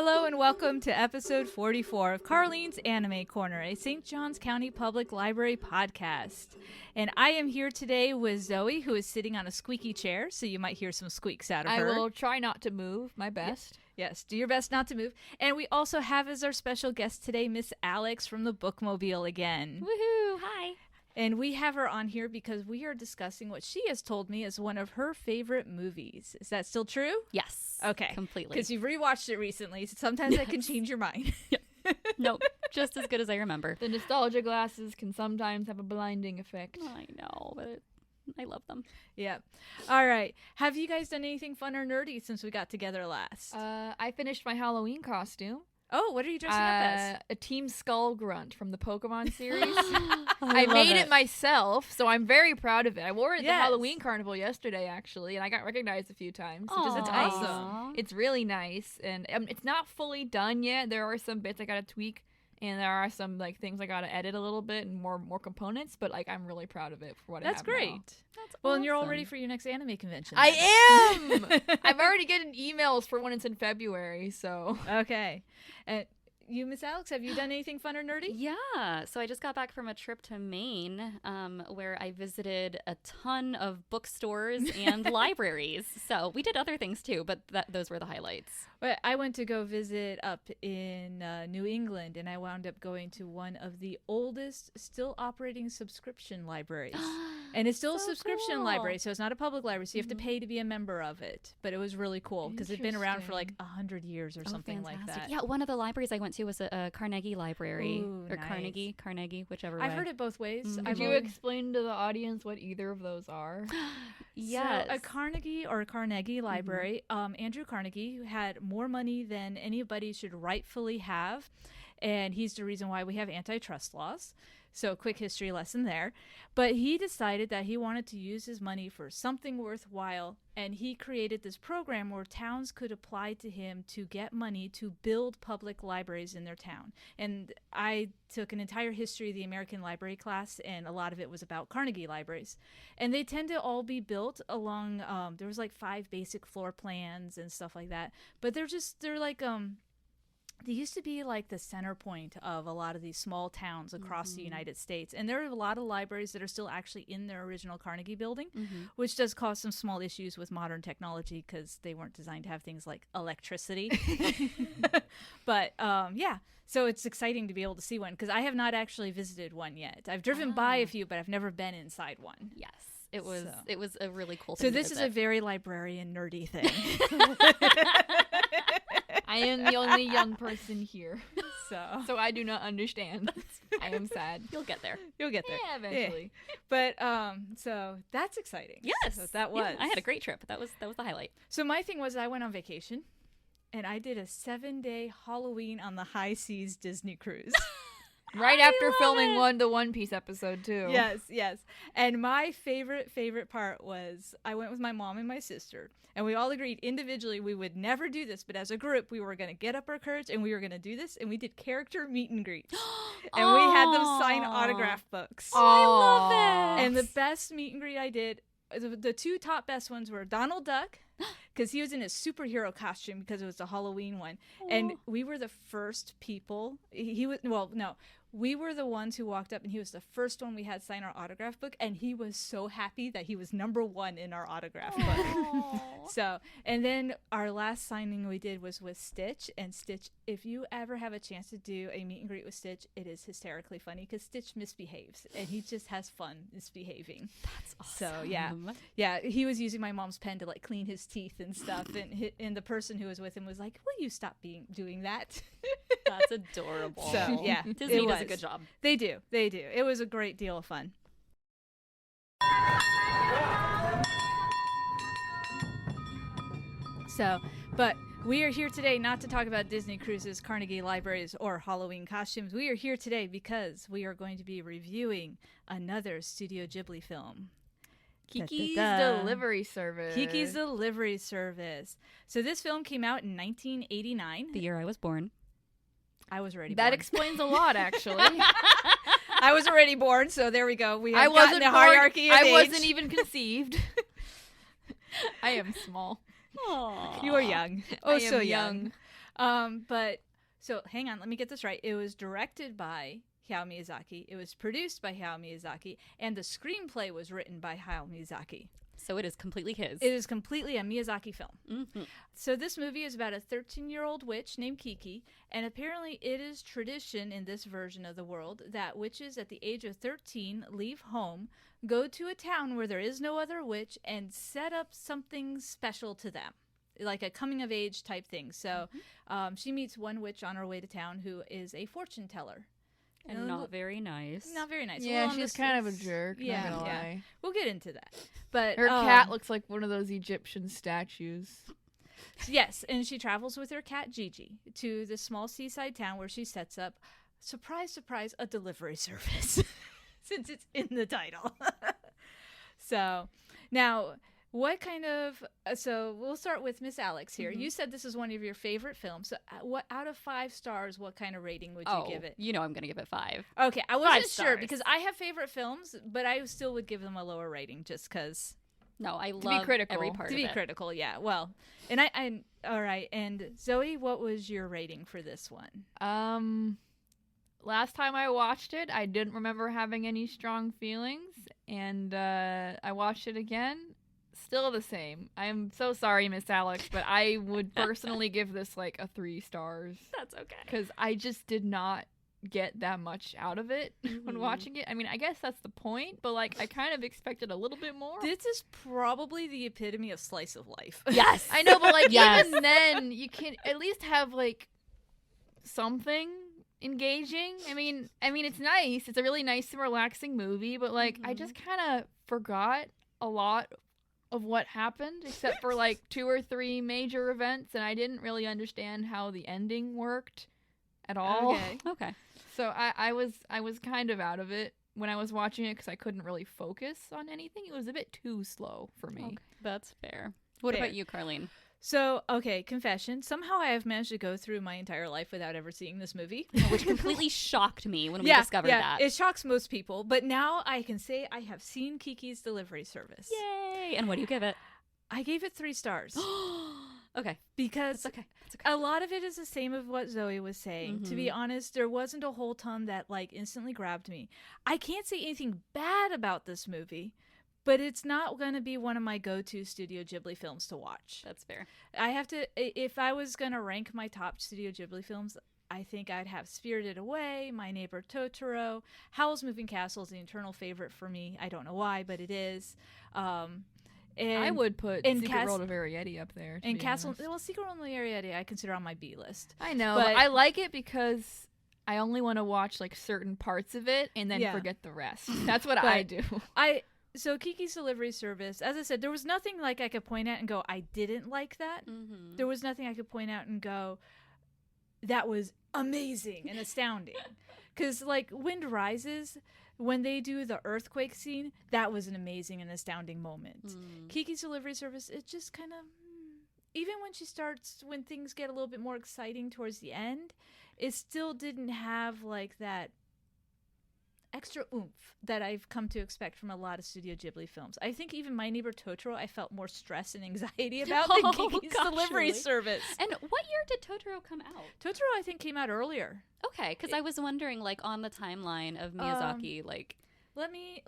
Hello and welcome to episode 44 of Karlene's Anime Corner, a St. Johns County Public Library podcast. And I am here today with Zoe, who is sitting on a squeaky chair, so you might hear some squeaks out of her. I will try not to move, my best. Yes, do your best not to move. And we also have as our special guest today, Miss Alex from the Bookmobile again. Woohoo! Hi. And we have her on here because we are discussing what she has told me is one of her favorite movies. Is that still true? Yes. Okay. Completely. Because you've rewatched it recently, so sometimes that can change your mind. Nope. Just as good as I remember. The nostalgia glasses can sometimes have a blinding effect. I know, but I love them. Yeah. All right. Have you guys done anything fun or nerdy since we got together last? I finished my Halloween costume. Oh, what are you dressing up as? A Team Skull Grunt from the Pokemon series. I made it myself, so I'm very proud of it. I wore it at the Yes. Halloween Carnival yesterday, actually, and I got recognized a few times, which is Aw. awesome. It's really nice, and it's not fully done yet. There are some bits I gotta tweak, and there are some things I gotta edit a little bit and more components. But I'm really proud of it for what I have That's great. now. That's Well, and you're all awesome. ready for your next anime convention. I am. I'm already getting emails for when it's in February. So Okay. And you, Miss Alex, have you done anything fun or nerdy? Yeah. So I just got back from a trip to Maine where I visited a ton of bookstores and libraries. So we did other things too, but those were the highlights. But I went to go visit up in New England, and I wound up going to one of the oldest still operating subscription libraries. And it's still a So subscription cool. library, so it's not a public library, so you have to pay to be a member of it. But it was really cool because it's been around for like 100 years or something like that. Yeah, one of the libraries I went to was a Carnegie library. Ooh, or nice. Carnegie, whichever I've way. heard it both ways. Mhm. I've could you only- explain to the audience what either of those are? Yes. So a Carnegie Library, Andrew Carnegie, who had more money than anybody should rightfully have, and he's the reason why we have antitrust laws. So quick history lesson there. But he decided that he wanted to use his money for something worthwhile, and he created this program where towns could apply to him to get money to build public libraries in their town. And I took an entire history of the American library class, and a lot of it was about Carnegie libraries. And they tend to all be built along, there was like 5 basic floor plans and stuff like that. But they're like, they used to be like the center point of a lot of these small towns across the United States. And there are a lot of libraries that are still actually in their original Carnegie building, which does cause some small issues with modern technology because they weren't designed to have things like electricity. But yeah, so it's exciting to be able to see one because I have not actually visited one yet. I've driven by a few, but I've never been inside one. Yes. It was So. It was a really cool So thing. this is a very librarian nerdy thing. I am the only young person here, So so I do not understand. I am sad. You'll get there. you'll get there. Yeah, eventually. But so that's exciting. Yes. So that was. Yeah, I had a great trip. That was the highlight. So my thing was I went on vacation and I did a 7-day Halloween on the high seas Disney cruise. Right I after love filming it. the One Piece episode too. Yes. And my favorite part was I went with my mom and my sister, and we all agreed individually we would never do this, but as a group we were going to get up our courage and we were going to do this, and we did character meet and greets. And we had them sign Aw. autograph books. I love it. And the best meet and greet I did, the 2 top best ones were Donald Duck, because he was in his superhero costume because it was the Halloween one. And we were the first people. We were the ones who walked up, and he was the first one we had sign our autograph book, and he was so happy that he was number 1 in our autograph book. Aw. So, and then our last signing we did was with Stitch, and Stitch, if you ever have a chance to do a meet and greet with Stitch, it is hysterically funny because Stitch misbehaves, and he just has fun misbehaving. That's awesome. So, yeah, he was using my mom's pen to like clean his teeth and stuff, and the person who was with him was like, "Will you stop doing that?" That's adorable. So, yeah, Disney it does a was. good job. They do. It was a great deal of fun. So, but we are here today not to talk about Disney cruises, Carnegie libraries, or Halloween costumes. We are here today because we are going to be reviewing another Studio Ghibli film. Kiki's Da-da-da. Delivery Service. Kiki's Delivery Service. So this film came out in 1989. The year I was born. I was already That born. explains a lot, actually. I was already born, so there we go. We have I gotten wasn't the born- hierarchy of I age. wasn't even conceived. I am small. Aww. You are young. I Oh, so am young. But so hang on, let me get this right. It was directed by Hayao Miyazaki. It was produced by Hayao Miyazaki, and the screenplay was written by Hayao Miyazaki. So it is completely his. It is completely a Miyazaki film. Mm-hmm. So this movie is about a 13-year-old witch named Kiki, and apparently it is tradition in this version of the world that witches at the age of 13 leave home, go to a town where there is no other witch, and set up something special to them, like a coming-of-age type thing. So she meets one witch on her way to town who is a fortune teller. And not very nice. Not very nice. Yeah, well, she's kind of a jerk. Yeah, not gonna yeah. lie. We'll get into that. But Her cat looks like one of those Egyptian statues. Yes, and she travels with her cat Gigi to this small seaside town where she sets up, surprise, surprise, a delivery service, since it's in the title. So, now, what kind of, so we'll start with Miss Alex here. You said this is one of your favorite films. So what out of 5 stars, what kind of rating would you give it? You know I'm going to give it 5. Okay, I wasn't 5 sure stars. because I have favorite films, but I still would give them a lower rating just because. No, I be love critical. every part To of be it. critical, yeah. Well, and I all right. And Zoe, what was your rating for this one? Last time I watched it, I didn't remember having any strong feelings, and I watched it again. Still the same. I'm so sorry, Miss Alex, but I would personally give this like a 3 stars. That's okay. Because I just did not get that much out of it when watching it. I mean, I guess that's the point, but like I kind of expected a little bit more. This is probably the epitome of slice of life. Yes. I know, but like Yes. even then, you can at least have like something engaging. I mean, it's nice. It's a really nice and relaxing movie, but like I just kind of forgot a lot of what happened, except for like 2 or 3 major events, and I didn't really understand how the ending worked at all. Okay. Okay. So I was kind of out of it when I was watching it because I couldn't really focus on anything. It was a bit too slow for me. Okay. That's fair. What Fair. about you, Karlene? So, okay, confession. Somehow I have managed to go through my entire life without ever seeing this movie. Which completely shocked me when we discovered that. It shocks most people. But now I can say I have seen Kiki's Delivery Service. Yay! And what do you give it? I gave it 3 stars. Okay. Because That's okay. That's okay. a lot of it is the same of what Zoe was saying. To be honest, there wasn't a whole ton that like instantly grabbed me. I can't say anything bad about this movie, but it's not going to be one of my go-to Studio Ghibli films to watch. That's fair. I have to, if I was going to rank my top Studio Ghibli films, I think I'd have Spirited Away, My Neighbor Totoro, Howl's Moving Castle is the eternal favorite for me. I don't know why, but it is. And I would put and Secret World of Arietti up there. and Castle, well, Secret World of Arietti I consider on my B list. I know, but but I like it because I only want to watch like certain parts of it and then Yeah. forget the rest. That's what But I do. So Kiki's Delivery Service, as I said, there was nothing like I could point at and go, I didn't like that. Mm-hmm. There was nothing I could point out and go, that was amazing and astounding. Because like Wind Rises, when they do the earthquake scene, that was an amazing and astounding moment. Kiki's Delivery Service, it just kind of, even when things get a little bit more exciting towards the end, it still didn't have like that extra oomph that I've come to expect from a lot of Studio Ghibli films. I think even My Neighbor Totoro, I felt more stress and anxiety about than Kiki's gosh, Delivery really? Service. And what year did Totoro come out? Totoro, I think, came out earlier. Okay, because I was wondering, like, on the timeline of Miyazaki, like... Let me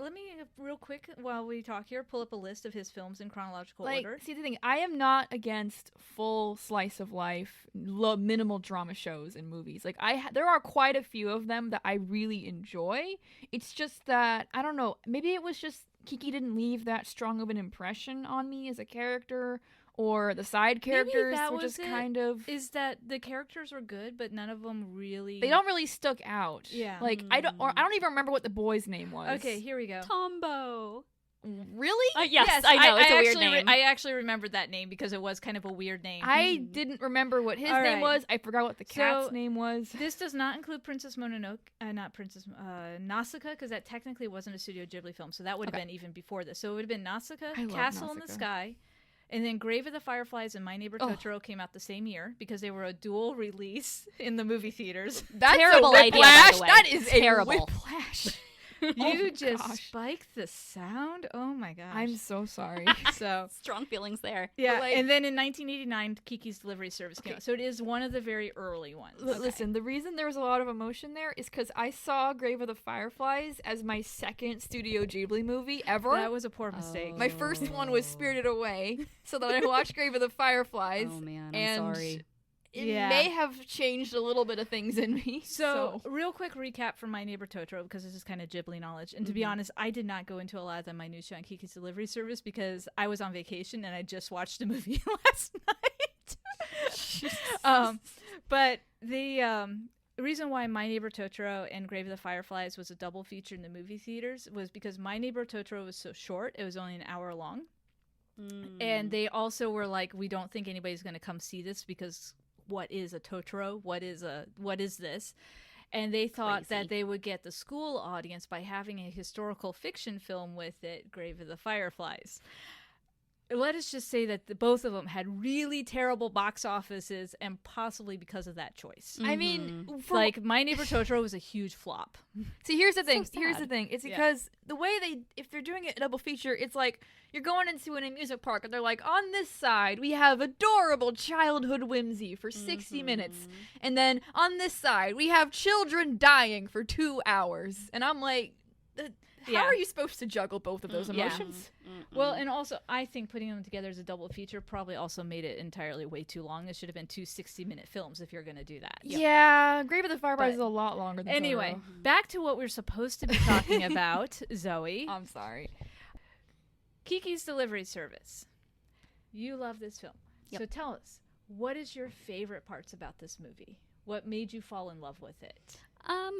real quick while we talk here pull up a list of his films in chronological Like, order. see the thing, I am not against full slice of life, minimal drama shows and movies. Like there are quite a few of them that I really enjoy. It's just that I don't know. Maybe it was just Kiki didn't leave that strong of an impression on me as a character, or the side characters that were was just it. kind of. Is that the characters were good, but none of them really. They don't really stuck out. Yeah. Like I don't even remember what the boy's name was. Okay, here we go. Tombo. Really? Yes, I know. It's a weird actually name. I actually remembered that name because it was kind of a weird name. I didn't remember what his All name right. was. I forgot what the cat's So, name was. This does not include Princess Mononoke, Nausicaa, because that technically wasn't a Studio Ghibli film, so that would have been even before this. So it would have been Nausicaa, I love Castle in the Nausicaa. Sky, and then Grave of the Fireflies and My Neighbor Totoro came out the same year because they were a dual release in the movie theaters. That's Terrible a idea, by the whiplash. way. That is Terrible. a whiplash. You just gosh. spiked the sound. Oh my gosh. I'm so sorry. so Strong feelings there. yeah, like- and then in 1989, Kiki's Delivery Service came out. So it is one of the very early ones. Listen, the reason there was a lot of emotion there is because I saw Grave of the Fireflies as my second Studio Ghibli movie ever. That was a poor mistake. My first one was Spirited Away, so then I watched Grave of the Fireflies. Oh man, I'm and sorry. It Yeah. may have changed a little bit of things in me. So, real quick recap from My Neighbor Totoro, because this is kind of Ghibli knowledge. And to be honest, I did not go into a lot of the minutia on Kiki's Delivery Service because I was on vacation and I just watched the movie last night. But the reason why My Neighbor Totoro and Grave of the Fireflies was a double feature in the movie theaters was because My Neighbor Totoro was so short. It was only an hour long. And they also were like, we don't think anybody's going to come see this because what is a Totoro? What is this? And they thought Crazy. that they would get the school audience by having a historical fiction film with it, Grave of the Fireflies. Let us just say that both of them had really terrible box offices, and possibly because of that choice. I mean, Like, My Neighbor Totoro was a huge flop. see, here's the thing. So Here's the sad. thing. It's Yeah. because the way if they're doing it a double feature, it's like you're going into an amusement park and they're like, on this side we have adorable childhood whimsy for 60 minutes, and then on this side we have children dying for 2 hours, and I'm like, how Yeah. are you supposed to juggle both of those Yeah. emotions? Well, and also, I think putting them together as a double feature probably also made it entirely way too long. It should have been 2 60-minute films if you're going to do that. Yeah, Grave of the Fireflies But- is a lot longer than Anyway, Totoro. back to what we're supposed to be talking about, Zoe. I'm sorry. Kiki's Delivery Service. You love this film. Yep. So tell us, what is your favorite parts about this movie? What made you fall in love with it?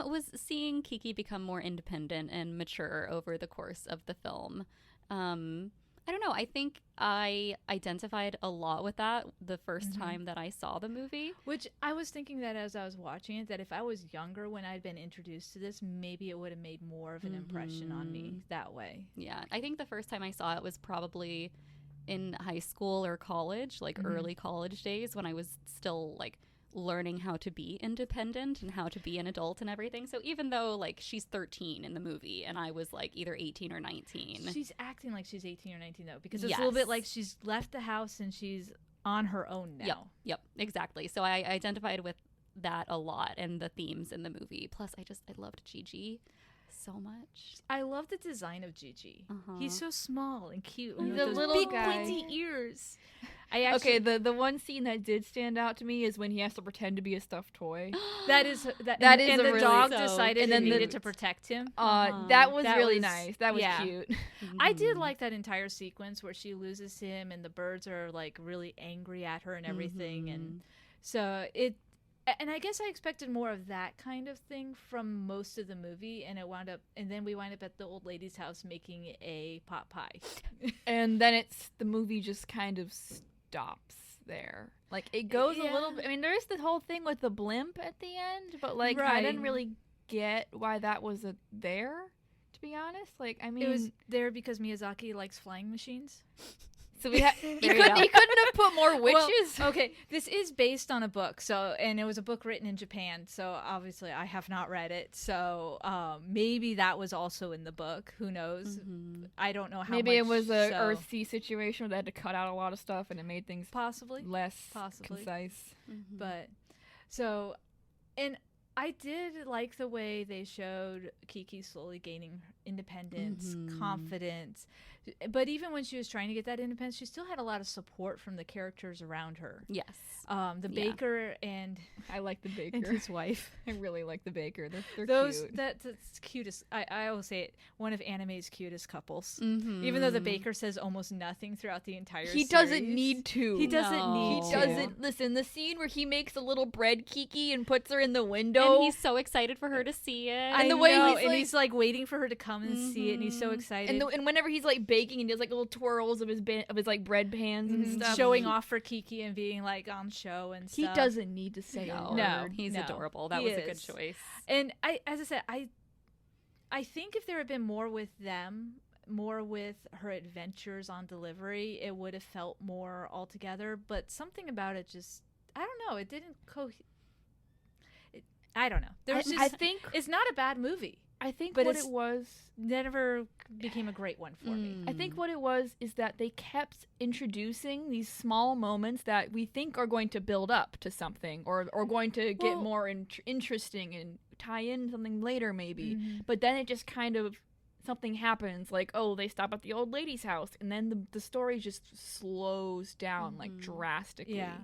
Was seeing Kiki become more independent and mature over the course of the film. I don't know. I think I identified a lot with that the first time that I saw the movie. Which I was thinking that as I was watching it, that if I was younger when I'd been introduced to this, maybe it would have made more of an impression on me that way. Yeah, I think the first time I saw it was probably in high school or college, like early college days when I was still like learning how to be independent and how to be an adult and everything. So even though like she's 13 in the movie and I was like either 18 or 19. She's acting like she's 18 or 19 though, because it's a little bit like she's left the house and she's on her own now. Yep, exactly. So I identified with that a lot and the themes in the movie. Plus I loved Gigi so much. I love the design of Gigi. He's so small and cute. He's with a those little big guy. pointy ears. I actually, Okay, the one scene that did stand out to me is when he has to pretend to be a stuffed toy. that is That is and a the really- dog so- decided and it then the- needed to protect him. That was That really was- nice. That was yeah. cute. I did like that entire sequence where she loses him and the birds are like really angry at her and everything, and so it. And I guess I expected more of that kind of thing from most of the movie, and then we wind up at the old lady's house making a pot pie. And then the movie just kind of stops there. Like it goes a little bit. I mean, there's the whole thing with the blimp at the end, but like I didn't Right. really get why that was there. To be honest, like I mean, It was there because Miyazaki likes flying machines. so he There you couldn't go. have put more witches. Well, okay, this is based on a book, and it was a book written in Japan. So obviously, I have not read it. So maybe that was also in the book. Who knows? I don't know how. Maybe it much, was a so- Earthsea situation where they had to cut out a lot of stuff, and it made things possibly, less Possibly. concise. but so, and I did like the way they showed Kiki slowly gaining independence, confidence. But even when she was trying to get that independence, she still had a lot of support from the characters around her. Yes. The baker and I like the baker. and his wife. I really like the baker. They're Those cute. that's cutest. I will say it. One of anime's cutest couples. Even though the baker says almost nothing throughout the entire. He doesn't series. need to. He doesn't No. need. He to. doesn't listen. The scene where he makes a little bread Kiki and puts her in the window. And he's so excited for her to see it. And the way he's like- he's waiting for her to come and see it, and he's so excited. and whenever he's like baking and he does like little twirls of his like bread pans and stuff, showing off for Kiki and being like on show and He stuff. doesn't need to say a No, word. No. he's adorable. That He was a good is. choice. And as I said, I think if there had been more with them, more with her adventures on delivery, it would have felt more altogether. But something about it just, I don't know, it didn't I don't know. There was I just, think it's not a bad movie. I think But what it's- it was, Never became a great one for me. I think what it was is that they kept introducing these small moments that we think are going to build up to something or going to get Well- more interesting and tie in something later maybe. Mhm. But then it just kind of, something happens, like, oh, they stop at the old lady's house, and then the story just slows down, like, drastically. Yeah.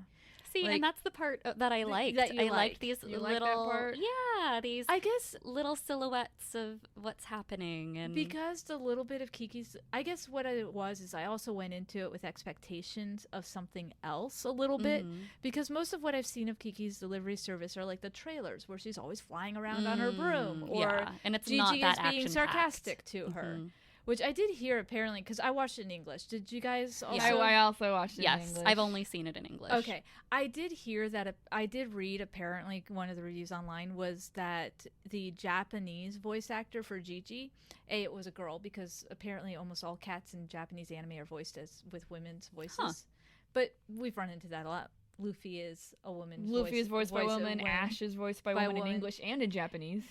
See, Like- and that's the part that I liked. that you I liked. liked these You liked that little, part? yeah, these I guess little silhouettes of what's happening, and because the little bit of Kiki's, I guess what it was is I also went into it with expectations of something else a little bit, because most of what I've seen of Kiki's delivery service are like the trailers where she's always flying around on her broom, or yeah, and it's Gigi not that is being action-packed. sarcastic to her, which I did hear apparently because I watched it in English. Did you guys also? I also watched it in Yes, English. I've only seen it in English. Okay, I did hear that. I did read apparently one of the reviews online was that the Japanese voice actor for Gigi, it was a girl because apparently almost all cats in Japanese anime are voiced as with women's voices. But we've run into that a lot. Luffy is a woman. Luffy is voiced by a voice of woman. Ash is voiced by a by woman in woman. English and in Japanese.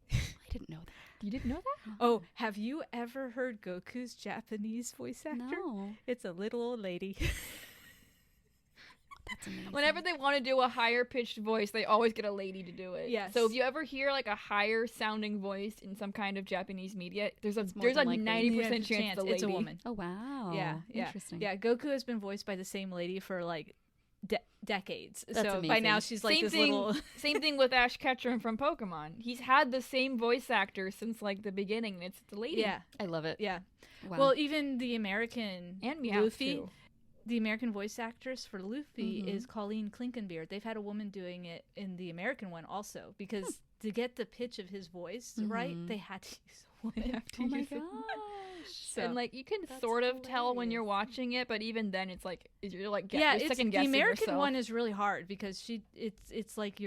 I didn't know that. You didn't know that? Oh, have you ever heard Goku's Japanese voice actor? No, It's a little old lady. that's amazing. Whenever they want to do a higher pitched voice, they always get a lady to do it. Yes. So if you ever hear like a higher sounding voice in some kind of Japanese media, there's a more than likely. 90% chance it's a woman. Oh wow. Yeah, yeah, Interesting. yeah. Goku has been voiced by the same lady for like decades. That's so by now amazing. she's like Same this thing. little. Same thing with Ash Ketchum from Pokemon. He's had the same voice actor since like the beginning. It's the lady. Yeah, I love it. yeah. Wow. Well, even the American And Meowth Luffy, too. the American voice actress for Luffy is Karlene Klinkenbeard. They've had a woman doing it in the American one also because to get the pitch of his voice right, they had to use a woman. oh my gosh. So, And like you can That's sort of tell when hilarious. you're watching it, but even then it's like you're like yeah, you're it's, second the guessing American yourself. one is really hard because it's like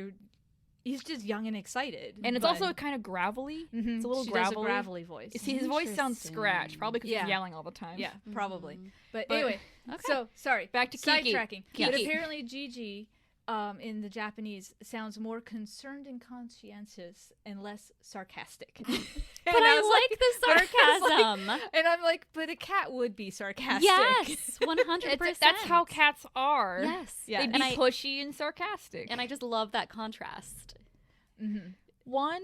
he's just young and excited, And it's but- also kind of gravelly. Mhm, It's a little she gravelly. does a gravelly voice. See, his voice sounds Interesting. scratched, probably because Yeah. he's yelling all the time. Yeah, probably. But But- anyway, Okay. so sorry. Back to Kiki. sidetracking. Kiki. But apparently Gigi, in the Japanese, sounds more concerned and conscientious and less sarcastic. But I like the but I was like- sarcasm. and I'm like, but a cat would be sarcastic. Yes, 100%. That's how cats are. Yes. Yeah. They'd And be pushy and sarcastic. I just love that contrast. Mhm. One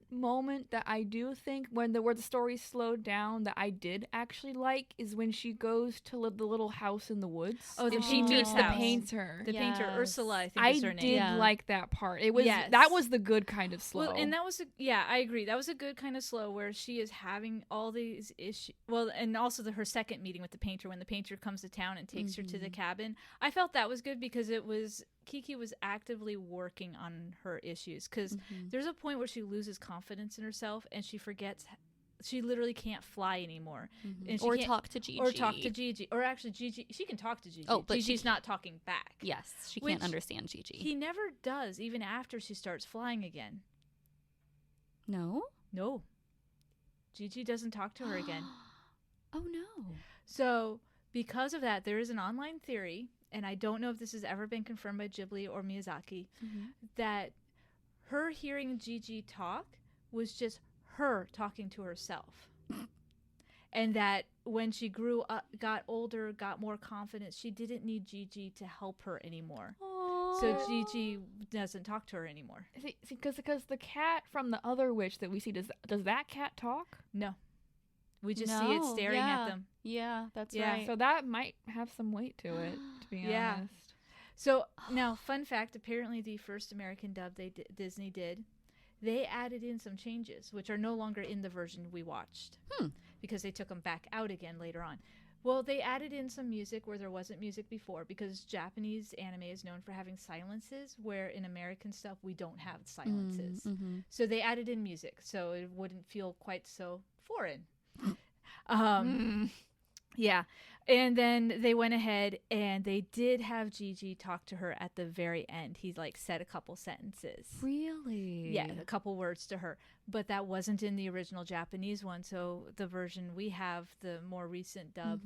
moment that I do think where the story slowed down that I did actually like is when she goes to the little house in the woods. Oh, the and she painter's meets the house. painter. The painter Yes. Ursula, I think I is her did name. Yeah. like that part. It was Yes. that was the good kind of slow. Well, and that was I agree. That was a good kind of slow where she is having all these issues. Well, and also her second meeting with the painter when the painter comes to town and takes her to the cabin. I felt that was good because Kiki was actively working on her issues because there's a point where she loses confidence in herself and she forgets. She literally can't fly anymore, and she Or can't- talk to Gigi. or talk to Gigi, or actually Gigi. She can talk to Gigi. Oh, but Gigi's not talking back. Yes, she Which can't understand Gigi. He never does, even after she starts flying again. No? No, Gigi doesn't talk to her again. Oh, no. So, because of that, there is an online theory, and I don't know if this has ever been confirmed by Ghibli or Miyazaki, that her hearing Gigi talk was just her talking to herself. And that when she grew up, got older, got more confident, she didn't need Gigi to help her anymore. So Gigi doesn't talk to her anymore. See, because the cat from the other witch that we see, does that cat talk? No. We just see it No, staring yeah. at them. Yeah, that's Yeah. right. So that might have some weight to it, to be Yeah. honest. So now, fun fact, apparently the first American dub Disney did, they added in some changes, which are no longer in the version we watched because they took them back out again later on. Well, they added in some music where there wasn't music before because Japanese anime is known for having silences, where in American stuff we don't have silences. So they added in music so it wouldn't feel quite so foreign. Yeah. And then they went ahead and they did have Gigi talk to her at the very end. He said a couple sentences. Really? Yeah, a couple words to her. But that wasn't in the original Japanese one. So the version we have, the more recent dub,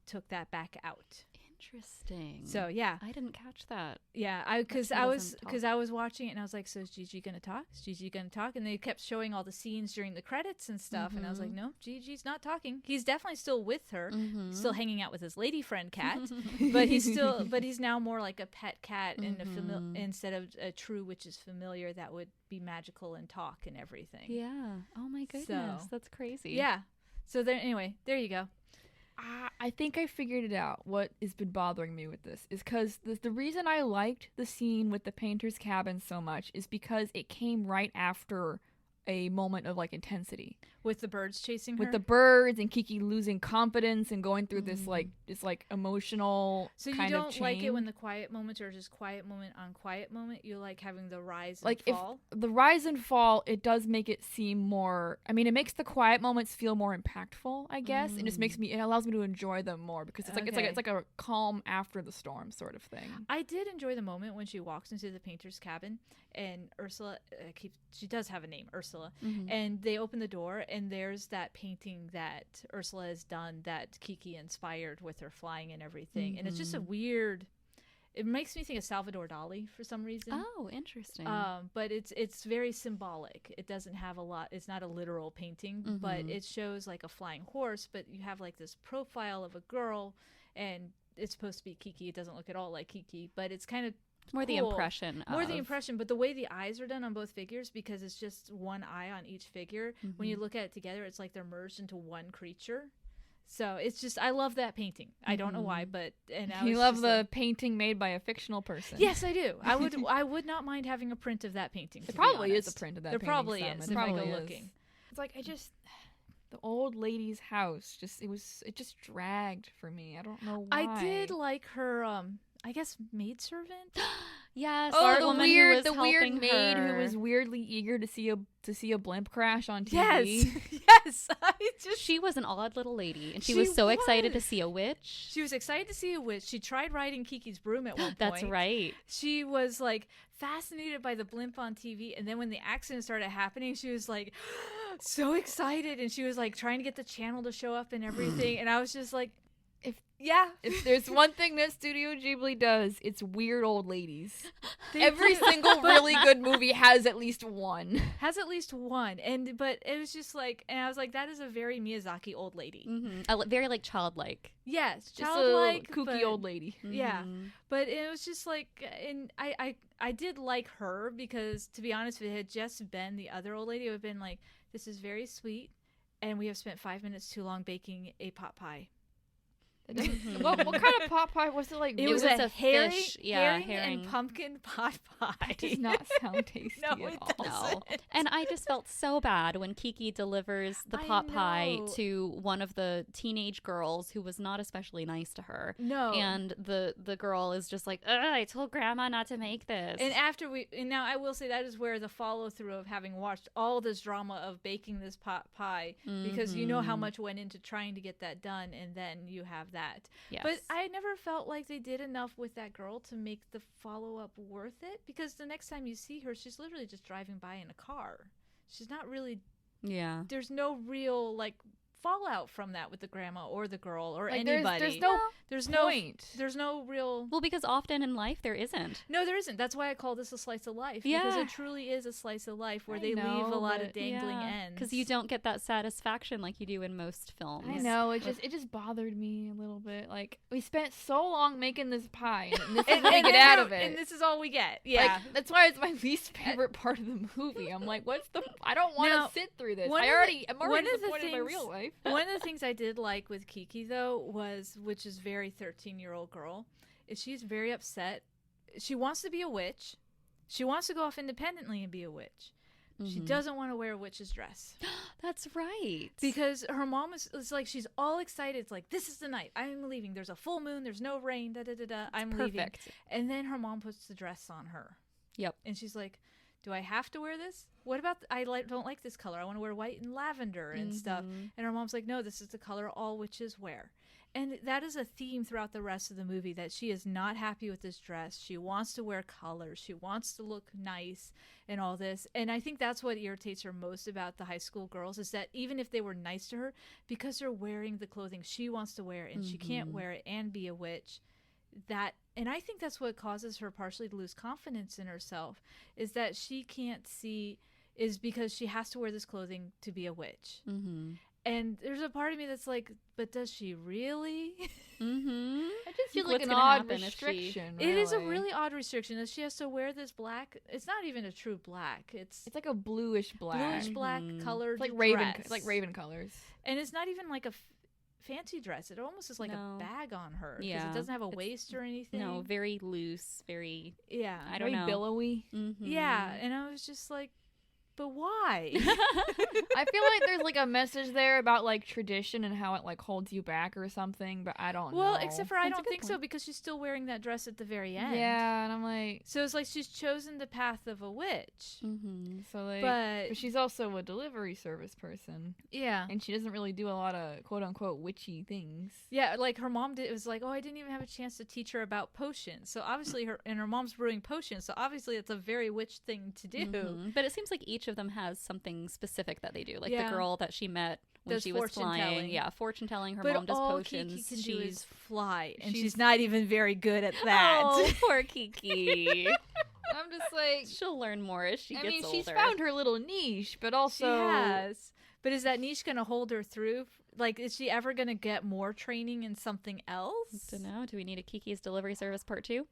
took that back out. Interesting. So yeah, I didn't catch that. yeah, because she I was doesn't talk. because I was watching it and I was like, so is Gigi gonna talk? Is Gigi gonna talk? And they kept showing all the scenes during the credits and stuff, and I was like, no, Gigi's not talking. He's definitely still with her, still hanging out with his lady friend cat, but he's now more like a pet cat and instead of a true witch's familiar that would be magical and talk and everything. Yeah. Oh my goodness, So, that's crazy. Yeah. So anyway, there you go. I think I figured it out. What has been bothering me with this is because the reason I liked the scene with the painter's cabin so much is because it came right after a moment of like intensity With the birds chasing her? with the birds and Kiki losing confidence and going through this emotional So you kind of don't change. like it when the quiet moments are just quiet moment on quiet moment? You like having the rise and like fall? if the rise and fall, it does make it seem more, I mean, it makes the quiet moments feel more impactful, I guess, and just it allows me to enjoy them more because it's like a calm after the storm sort of thing. I did enjoy the moment when she walks into the painter's cabin and Ursula, she does have a name, Ursula, and they open the door and there's that painting that Ursula has done that Kiki inspired with her flying and everything. And it's just a weird, it makes me think of Salvador Dali for some reason. Oh, interesting. But it's very symbolic. It doesn't have a lot, it's not a literal painting, but it shows like a flying horse, but you have like this profile of a girl and it's supposed to be Kiki. It doesn't look at all like Kiki, but it's kind of More the cool. impression. More the impression, but the way the eyes are done on both figures, because it's just one eye on each figure, when you look at it together, it's like they're merged into one creature. So it's just, I love that painting. I don't know why, but You love the painting made by a fictional person. Yes, I do. I would not mind having a print of that painting. There probably is a print of that There painting. probably Sam. is. It If I probably go is. looking. It's like the old lady's house it just dragged for me. I don't know why. I did like her, I guess, maidservant. Yes. Oh, the the woman weird, who was the weird helping maid her. who was weirdly eager to see a blimp crash on TV. Yes, yes. She was an odd little lady, and she She was so excited to was. see a witch. She was excited to see a witch. She tried riding Kiki's broom at one point. That's right. She was like fascinated by the blimp on TV, and then when the accident started happening, she was like so excited, and she was like trying to get the channel to show up and everything. And I was just like, If there's one thing that Studio Ghibli does, it's weird old ladies. They Every do. single really good movie has at least one. Has at least one, but it was just like, and I was like, that is a very Miyazaki old lady. Very like childlike. Yes, Just childlike, a kooky but- old lady. Yeah, but it was just like, and I did like her because, to be honest, if it had just been the other old lady, it would have been like, this is very sweet, and we have spent 5 minutes too long baking a pot pie. What kind of pot pie was it? Like It was was a a herring, fish, yeah, herring herring. and pumpkin pot pie. It does not sound tasty No, at it all. doesn't. No. And I just felt so bad when Kiki delivers the I pot pie know. to one of the teenage girls who was not especially nice to her. No. And the girl is just like, ugh, I told grandma not to make this. And now I will say that is where the follow through of having watched all this drama of baking this pot pie, because you know how much went into trying to get that done, and then you have that. Yes. But I never felt like they did enough with that girl to make the follow up worth it, because the next time you see her, she's literally just driving by in a car. She's not really. Yeah. There's no real like fallout from that with the grandma or the girl or Like, anybody. there's no point. There's no real. Well, because often in life there isn't. No, there isn't. That's why I call this a slice of life. Because Yeah. it truly is a slice of life where I they leave know, a lot of but- dangling ends. Because you don't get that satisfaction like you do in most films. I know, it just bothered me a little bit. Like, we spent so long making this pie, and this is what we get out of it. And this is all we get. Yeah. Like, that's why it's my least favorite part of the movie. I'm like, I don't want Now, to sit through this. one I'm of already one of the disappointed in my things- real life. One of the things I did like with Kiki, though, which is very 13-year-old girl, is she's very upset. She wants to be a witch. She wants to go off independently and be a witch. She doesn't want to wear a witch's dress. That's right. Because her mom is like, she's all excited. It's like, this is the night. I'm leaving. There's a full moon. There's no rain. Da-da-da-da. I'm leaving. perfect. And then her mom puts the dress on her. Yep. And she's like, do I have to wear this? What about, don't like this color. I want to wear white and lavender and stuff. And her mom's like, no, this is the color all witches wear. And that is a theme throughout the rest of the movie, that she is not happy with this dress. She wants to wear colors. She wants to look nice and all this. And I think that's what irritates her most about the high school girls, is that even if they were nice to her, because they're wearing the clothing she wants to wear and she can't wear it and be a witch, that, and I think that's what causes her partially to lose confidence in herself, is that she can't see, is because she has to wear this clothing to be a witch. Mm-hmm. And there's a part of me that's like, but does she really? Mm-hmm. It just feels like What's an gonna odd happen if she- restriction. It is a really odd restriction that she has to wear this black. It's not even a true black. It's It's like a bluish black. bluish black Mhm. colored It's like raven. dress. It's like raven colors. And it's not even like a fancy dress. It almost is like No. a bag on her. Because Yeah. it doesn't have a It's- waist or anything. No, very loose, very. Yeah. I don't Very know. billowy. Mm-hmm. Yeah. And I was just like, but why? I feel like there's like a message there about like tradition and how it like holds you back or something, but I don't know. Well, except for I That's a don't good think so point. because she's still wearing that dress at the very end. yeah, and I'm like, So it's like she's chosen the path of a witch. Mm-hmm. so like, But she's also a delivery service person, yeah. and she doesn't really do a lot of quote unquote witchy things. Yeah, like her mom did. It was like, oh, I didn't even have a chance to teach her about potions. So obviously, her mom's brewing potions. So obviously, it's a very witch thing to do. Mhm. But it seems like each of them has something specific that they do. Like Yeah. the girl that she met when Does she was fortune flying. telling. Yeah, fortune telling. Her But mom does all potions. Kiki can do is fly, and she's she's- not even very good at that. Oh, poor Kiki. I'm just like, She'll learn more as she I gets mean, older. she's found her little niche, but also She has. But is that niche going to hold her through? Like, is she ever going to get more training in something else? Don't know. Do we need a Kiki's Delivery Service Part 2?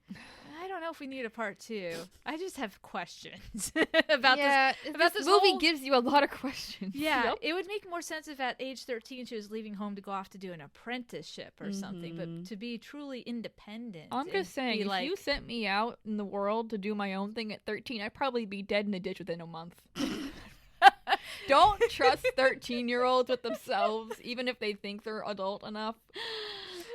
I don't know if we need a part 2. I just have questions about yeah, this. About this this movie whole- gives you a lot of questions. Yeah, Yep. it would make more sense if at age 13 she was leaving home to go off to do an apprenticeship or something. But Mhm. to be truly independent. I'm and just saying, be if like, you sent me out in the world to do my own thing at 13, I'd probably be dead in a ditch within a month. Don't trust 13-year-olds with themselves, even if they think they're adult enough.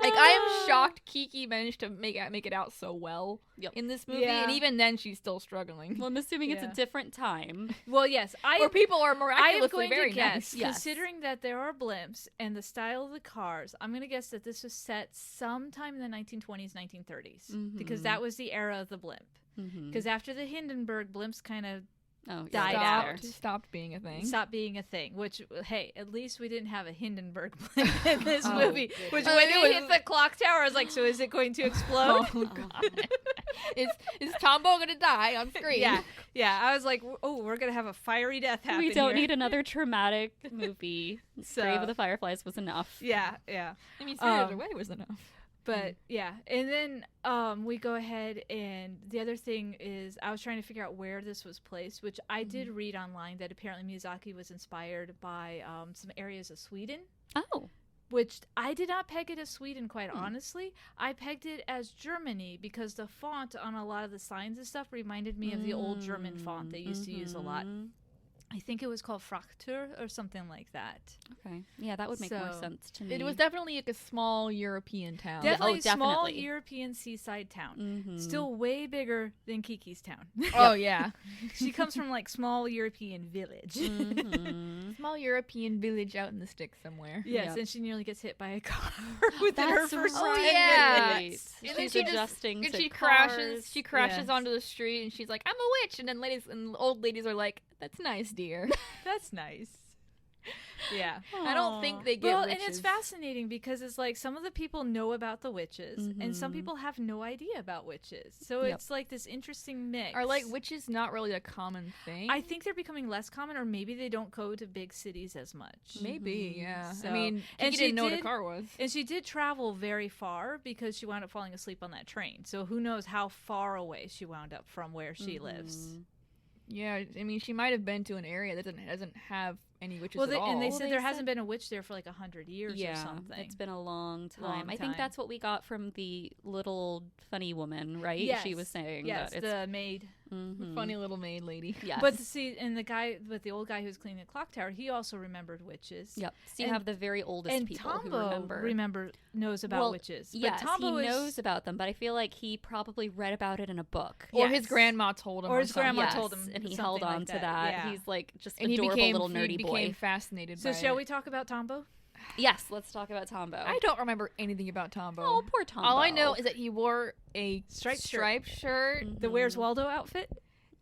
Like, I am shocked Kiki managed to make it out so well Yep. in this movie, Yeah. and even then she's still struggling. Well, I'm assuming it's a Yeah. different time. well, yes, Where people are I am miraculously going very to guess, nice. Yes. considering that there are blimps and the style of the cars, I'm going to guess that this was set sometime in the 1920s, 1930s, because Mhm. that was the era of the blimp. Mm-hmm. Because after the Hindenburg, blimps kind of Oh, died yeah, out. Stopped being a thing. stopped being a thing. Which, hey, at least we didn't have a Hindenburg blimp in this Oh, movie. goodness. Which, Oh, when it it was- hit the clock tower, I was like, so is it going to explode? Oh, God. is Tombo gonna die on screen? Yeah. I was like, oh, we're going to have a fiery death happen We don't here. need another traumatic movie. So- Grave of the Fireflies was enough. Yeah. I mean, Spirited Um, Away was enough. But yeah, and then we go ahead, and the other thing is I was trying to figure out where this was placed, which I did read online that apparently Miyazaki was inspired by some areas of Sweden, Oh. which I did not peg it as Sweden, quite honestly. I pegged it as Germany because the font on a lot of the signs and stuff reminded me of the old German font they used to use a lot. Mhm. I think it was called Fraktur or something like that. Okay. Yeah, that would make more So, sense to me. It was definitely like a small European town. Definitely a small definitely. European seaside town. Mhm. Still way bigger than Kiki's town. Oh yeah, She comes from like small European village. Mhm. small European village out in the sticks somewhere. Yes, Yep. and she nearly gets hit by a car within her That's first right. 10 Oh, yeah. minutes. And then She's she just- adjusting And to she cars. crashes. She crashes Yes. onto the street, and she's like, "I'm a witch." And then ladies and old ladies are like, "That's nice, dear." That's nice. Yeah. I don't think they get Well, witches. and it's fascinating because it's like some of the people know about the witches and some Mhm. people have no idea about witches. So Yep. it's like this interesting mix. Are like witches not really a common thing? I think they're becoming less common, or maybe they don't go to big cities as much. maybe. Mhm. Yeah. So- I mean, and Kiki she didn't know what a did- car was. And she did travel very far because she wound up falling asleep on that train. So who knows how far away she wound up from where she lives. Mhm. Yeah. I mean, she might have been to an area that doesn't have any witches Well, at all. and they Well, said they there hasn't said- been a witch there for like 100 years or Yeah, something. it's been a long time. Long I time. think that's what we got from the little funny woman, right? Yes. She was saying Yes, that it's the maid. mhm. Funny little maid lady. Yes. But see, and the old guy who was cleaning the clock tower, he also remembered witches. Yep. So you and- have the very oldest And people who Tombo remember. knows about Well, witches. Yes, but Tombo he is, knows about them, but I feel like he probably read about it in a book. Or his Yes. grandma told him. Or his something. grandma Yes, told him and he something held on like to that, that. yeah. He's like just And he adorable became little nerdy became boy. fascinated So by shall it. we talk about Tombo? Yes, let's talk about Tombo. I don't remember anything about Tombo. Oh, poor Tombo. All I know is that he wore a Striped shirt. striped shirt. The Where's Waldo outfit?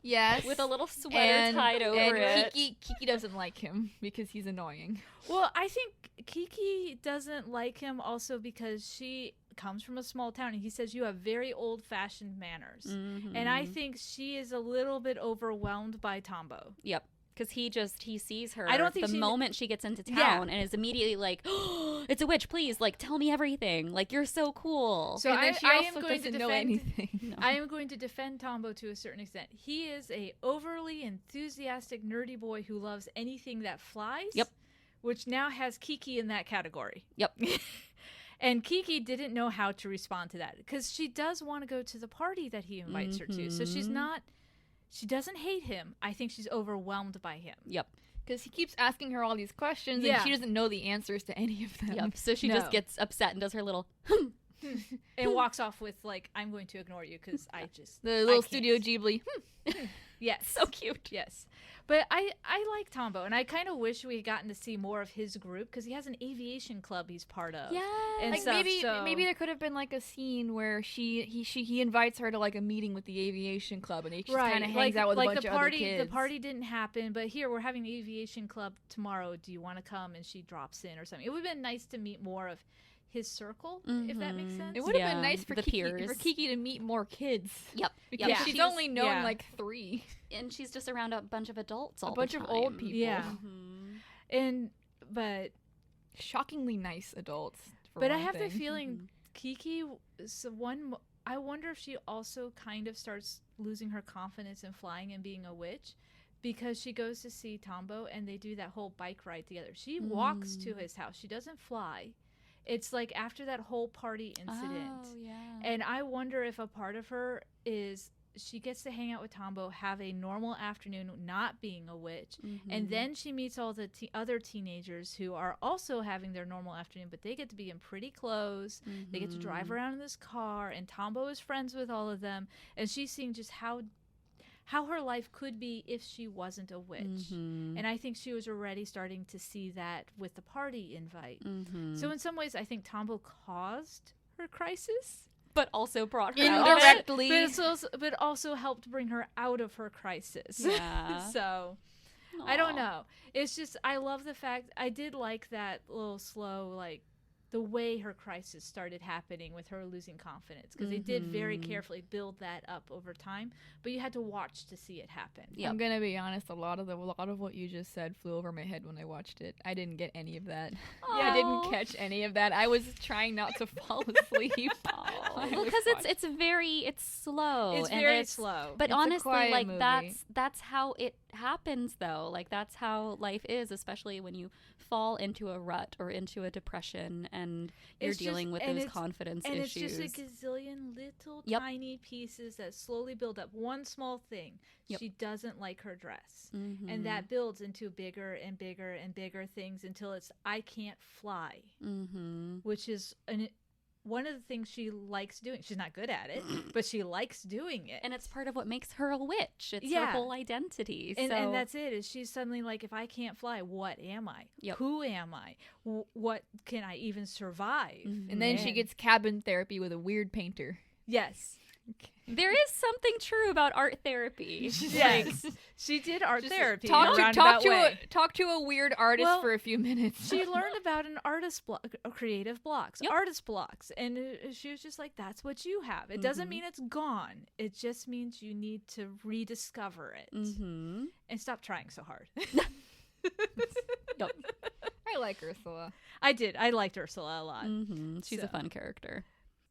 Yes. with a little sweater tied over it. Kiki doesn't like him because he's annoying. Well, I think Kiki doesn't like him also because she comes from a small town, and he says you have very old-fashioned manners. And I think she is a little bit overwhelmed by Tombo. Yep. Because he sees her I don't think the moment she gets into Yeah. town and is immediately like, oh, it's a witch, please, like, tell me everything. Like, you're so cool. So And then she I also am going to doesn't know defend anything. I am going to defend Tombo to a certain extent. He is a overly enthusiastic, nerdy boy who loves anything that flies. Yep. Which now has Kiki in that category. Yep. And Kiki didn't know how to respond to that because she does want to go to the party that he invites her to. So she doesn't hate him. I think she's overwhelmed by him. Yep. Because he keeps asking her all these questions, Yeah. and she doesn't know the answers to any of them. Yep. So she No. just gets upset and does her little And walks off with, like, I'm going to ignore you because I just... The little I Studio can't. Ghibli. Yes. so cute. Yes. But I like Tombo, and I kind of wish we had gotten to see more of his group because he has an aviation club he's part of. Yeah. And Like stuff, maybe so- maybe there could have been like a scene where he invites her to like a meeting with the aviation club, and he just kind of hangs out with a bunch the of party, other kids. The party didn't happen, but here we're having the aviation club tomorrow. Do you want to come? And she drops in or something. It would have been nice to meet more of his circle, if that makes sense. It would have Yeah, been nice for the peers. Kiki to meet more kids. Yep. Because Yep. she's only known yeah. like 3. And she's just around a bunch of adults all A bunch the of time. old people. Yeah. Mhm. But Shockingly nice adults. For I one have the thing. feeling Kiki is I wonder if she also kind of starts losing her confidence in flying and being a witch because she goes to see Tombo and they do that whole bike ride together. She walks to his house. She doesn't fly. It's like after that whole party incident. Oh, yeah. And I wonder if a part of her is she gets to hang out with Tombo, have a normal afternoon not being a witch, and then she meets all the other teenagers who are also having their normal afternoon, but they get to be in pretty clothes. They get to drive around in this car, and Tombo is friends with all of them, and she's seeing just how her life could be if she wasn't a witch. And I think she was already starting to see that with the party invite. So in some ways, I think Tombo caused her crisis. But also brought her out of it. Indirectly. But also helped bring her out of her crisis. Yeah. So, I don't know. It's just, I love the fact, I did like that little slow, like, the way her crisis started happening with her losing confidence. Because they did very carefully build that up over time. But you had to watch to see it happen. Yep. I'm gonna be honest. A lot of what you just said flew over my head when I watched it. I didn't get any of that. Yeah, I didn't catch any of that. I was trying not to fall asleep. Because it's slow. It's and very slow. But It's a honestly, quiet like movie. that's how it happens, though. Like that's how life is, especially when you fall into a rut or into a depression and you're It's just- dealing with and those it's- confidence And issues. it's just a gazillion little Yep. tiny pieces that slowly build up. One small thing. Yep. She doesn't like her dress. Mhm. And that builds into bigger and bigger and bigger things until it's, I can't fly, which is one of the things she likes doing. She's not good at it, but she likes doing it. And it's part of what makes her a witch. It's her Yeah. whole identity. And, so and that's it. Is she's suddenly like, if I can't fly, what am I? Yep. Who am I? What can I even survive? And then she And- gets cabin therapy with a weird painter. Yes. there is something true about art therapy. Yes. She did art Just therapy. Talk in a to roundabout way. a weird artist Well, for a few minutes. She learned about an artist block, creative blocks, Yep. artist blocks, and she was just like, "That's what you have. It doesn't mean it's gone. It just means you need to rediscover it and stop trying so hard." Yep. I like Ursula. I did. I liked Ursula a lot. She's So. a fun character.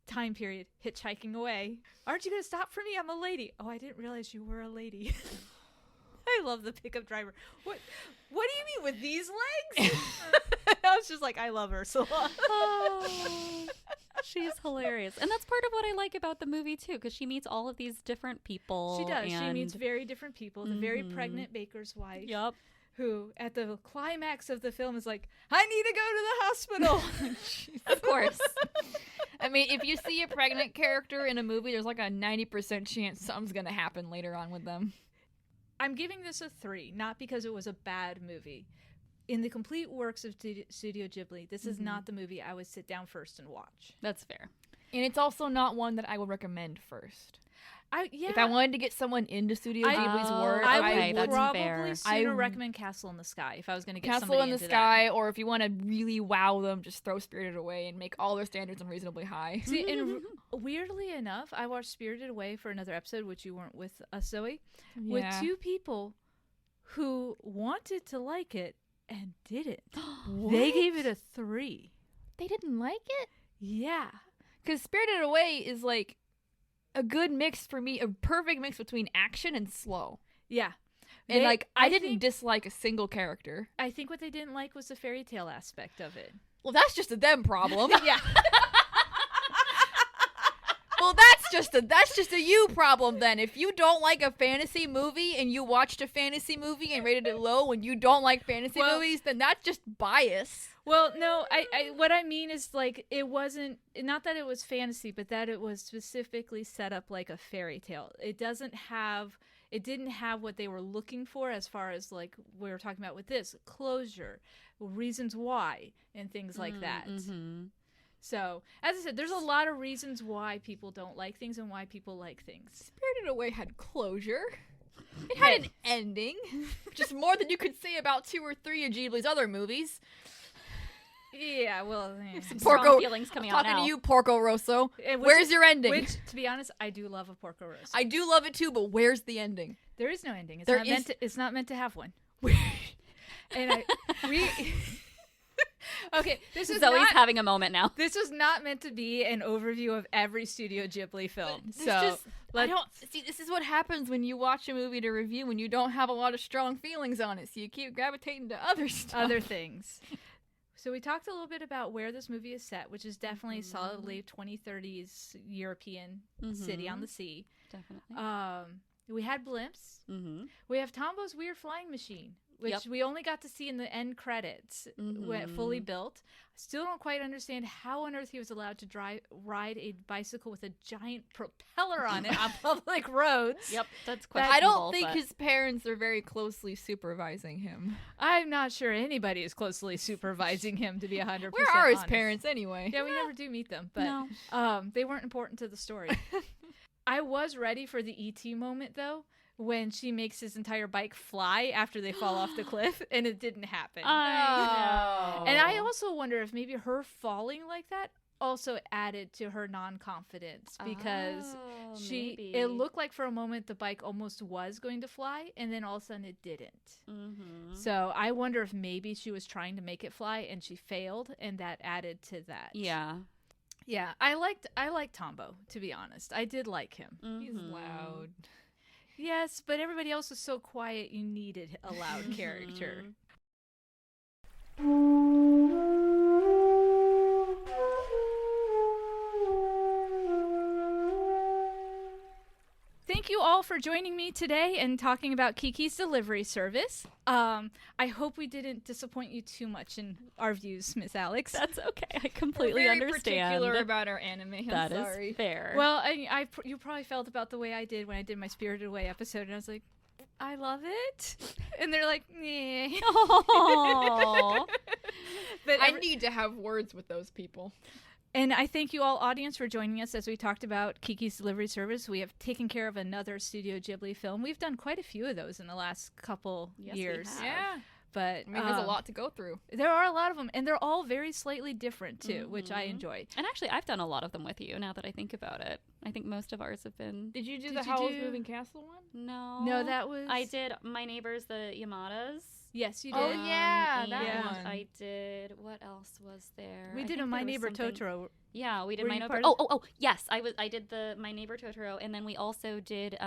Time period. Hitchhiking away. Aren't you gonna stop for me? I'm a lady. Oh, I didn't realize you were a lady. I love the pickup driver. What do you mean with these legs? I was just like, I love Ursula. Oh, she's hilarious. And that's part of what I like about the movie, too, because she meets all of these different people. She does. She and- meets very different people. The very pregnant baker's wife. Yep. Who, at the climax of the film, is like, I need to go to the hospital. Of course. I mean, if you see a pregnant character in a movie, there's like a 90% chance something's going to happen later on with them. I'm giving this a 3, not because it was a bad movie. In the complete works of Studio Ghibli, this is not the movie I would sit down first and watch. That's fair. And it's also not one that I would recommend first. Yeah. If I wanted to get someone into Studio Ghibli's work, I would that's probably fair. sooner recommend Castle in the Sky if I was going to get Castle somebody in the into Sky, or if you want to really wow them, just throw Spirited Away and make all their standards unreasonably high. that. See, and weirdly enough, I watched Spirited Away for another episode, which you weren't with us, Zoe, with two people who wanted to like it and didn't. They gave it a 3. They didn't like it? Yeah. Because Spirited Away is like a good mix for me, a perfect mix between action and slow. Yeah. And I didn't dislike a single character. I think what they didn't like was the fairy tale aspect of it. Well, that's just a them problem. Yeah. Well, that's just a you problem then. If you don't like a fantasy movie and you watched a fantasy movie and rated it low when you don't like fantasy movies, then that's just bias. Well, no, I what I mean is like it wasn't, not that it was fantasy, but that it was specifically set up like a fairy tale. It didn't have what they were looking for as far as like we were talking about with this closure, reasons why, and things like that. Mm-hmm. So, as I said, there's a lot of reasons why people don't like things and why people like things. Spirited Away had closure. It had an ending. Just more than you could say about 2 or 3 of Ghibli's other movies. Yeah, well, Strong feelings coming out talking now. to you, Porco Rosso. Where's your ending? Which, to be honest, I do love a Porco Rosso. I do love it too, but where's the ending? There is no ending. It's not meant to have one. And okay, this is Zoe's having a moment now. This was not meant to be an overview of every Studio Ghibli film. I don't see. This is what happens when you watch a movie to review when you don't have a lot of strong feelings on it. So you keep gravitating to other stuff, other things. So we talked a little bit about where this movie is set, which is definitely solidly 2030s European city on the sea. Definitely. We had blimps. Mm-hmm. We have Tombo's weird flying machine, which we only got to see in the end credits, fully built. Still don't quite understand how on earth he was allowed to ride a bicycle with a giant propeller on it on public roads. Yep, that's questionable. I don't think his parents are very closely supervising him. I'm not sure anybody is closely supervising him, to be 100% Where are his honest. parents anyway? Yeah, we never do meet them, but they weren't important to the story. I was ready for the E.T. moment, though, when she makes his entire bike fly after they fall off the cliff, and it didn't happen. I know. And I also wonder if maybe her falling like that also added to her non-confidence, because it looked like for a moment the bike almost was going to fly, and then all of a sudden it didn't. Mm-hmm. So I wonder if maybe she was trying to make it fly and she failed, and that added to that. Yeah. Yeah, I liked Tombo, to be honest. I did like him. Mm-hmm. He's loud. Yes, but everybody else was so quiet, you needed a loud character. Thank you all for joining me today and talking about Kiki's Delivery Service. I hope we didn't disappoint you too much in our views, Miss Alex. That's okay. I completely We're very particular particular about our anime. I'm sorry. Is fair. Well, you probably felt about the way I did when I did my Spirited Away episode, and I was like, I love it. And they're like, nah. But I need to have words with those people. And I thank you all, audience, for joining us as we talked about Kiki's Delivery Service. We have taken care of another Studio Ghibli film. We've done quite a few of those in the last couple years. We have. Yeah. But I mean, there's a lot to go through. There are a lot of them, and they're all very slightly different, too, which I enjoy. And actually, I've done a lot of them with you, now that I think about it. I think most of ours have been... Did you do the Howl's Moving Castle one? No. No, that was... I did My Neighbors, the Yamadas. Yes, you did. Oh, yeah, that and one. I did... What else was there? We did a My Neighbor Totoro. Yeah, we did Were My you Neighbor... part Oh, yes. I did the My Neighbor Totoro, and then we also did...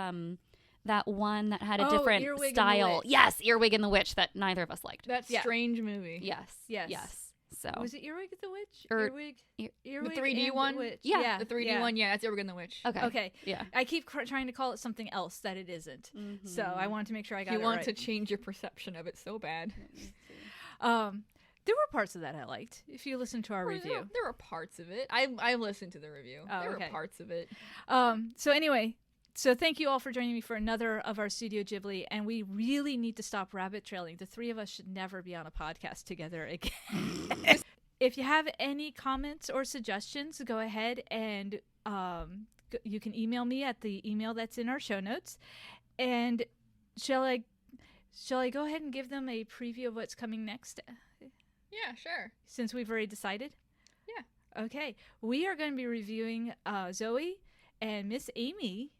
that one that had a different Earwig style. and the Witch. Yes, Earwig and the Witch that neither of us liked. That strange movie. Yes. So Was it Earwig and the Witch? Or- Earwig The and 3D one? The Witch. Yeah. The 3D one, yeah, that's Earwig and the Witch. okay. Yeah. I keep trying to call it something else that it isn't. Mm-hmm. So I wanted to make sure I got You it want right. to change your perception of it so bad. There were parts of that I liked. If you listen to our review. There were parts of it. I listened to the review. Oh, there okay. were parts of it. So anyway, so thank you all for joining me for another of our Studio Ghibli, and we really need to stop rabbit trailing. The three of us should never be on a podcast together again. if you have any comments or suggestions, go ahead and you can email me at the email that's in our show notes. And shall I go ahead and give them a preview of what's coming next? Yeah, sure. Since we've already decided? Yeah. Okay. We are going to be reviewing Zoe and Miss Amy,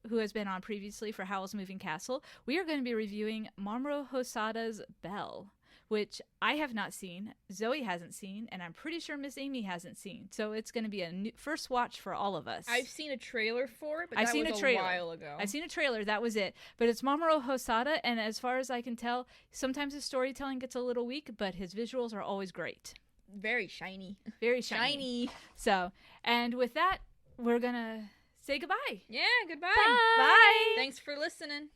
who has been on previously for Howl's Moving Castle. We are going to be reviewing Mamoru Hosada's Belle, which I have not seen, Zoe hasn't seen, and I'm pretty sure Miss Amy hasn't seen. So it's going to be a new, first watch for all of us. I've seen a trailer for it, but I've that seen was a trailer. while ago. I've seen a trailer, that was it. But it's Mamoru Hosada, and as far as I can tell, sometimes his storytelling gets a little weak, but his visuals are always great. Very shiny. Very shiny. So, and with that, we're going to say goodbye. Yeah, goodbye. Bye. Thanks for listening.